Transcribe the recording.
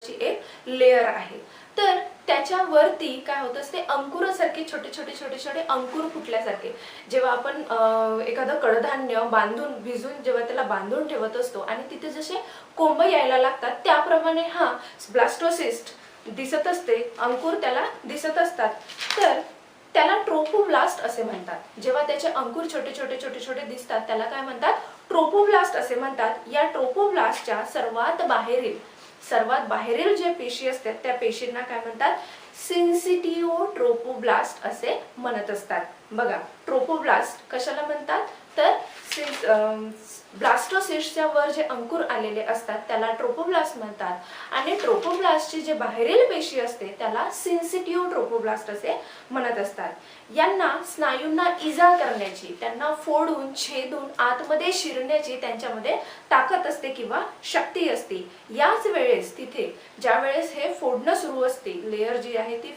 एक लेयर आहे। तर त्याच्यावरती काय होत असते, अंकुरासारखे छोटे छोटे छोटे छोटे अंकुर फुटल्यासारखे। जेव्हा आपण एखादं कडधान्य बांधून भिजून जेव्हा त्याला बांधून ठेवत असतो आणि तिथे जसे कोंब यायला लागतात, त्याप्रमाणे हा ब्लास्टोसिस्ट दिसत असते, अंकुर त्याला दिसत असतात। तर त्याला ट्रोफोब्लास्ट असे म्हणतात। जेव्हा त्याचे अंकुर छोटे छोटे छोटे छोटे दिसतात त्याला काय म्हणतात, ट्रोफोब्लास्ट असे म्हणतात। या ट्रोफोब्लास्टच्या सर्वात बाहेरील जे पेशी असतात त्या पेशींना काय म्हणतात, सिन्सिटिओ ट्रोफोब्लास्ट असे म्हणत असतात। बघा, ट्रोफोब्लास्ट कशाला म्हणतात, तर ब्लास्टोसिस्टच्या वर जे अंकुर आलेले असतात त्याला ट्रोफोब्लास्ट म्हणतात आणि ट्रोफोब्लास्टची जे बाहेरील पेशी असते त्याला सिन्सिटिओ ट्रोफोब्लास्ट असे म्हणत असतात। यांना स्नायूंना इजा करण्याची, त्यांना फोडून छेदून आतमध्ये शिरण्याची त्यांच्यामध्ये ताकद असते किंवा शक्ती असते। याच वेळेस तिथे ज्या वेळेस हे फोडणं सुरू असते, लेयर जी आहे ती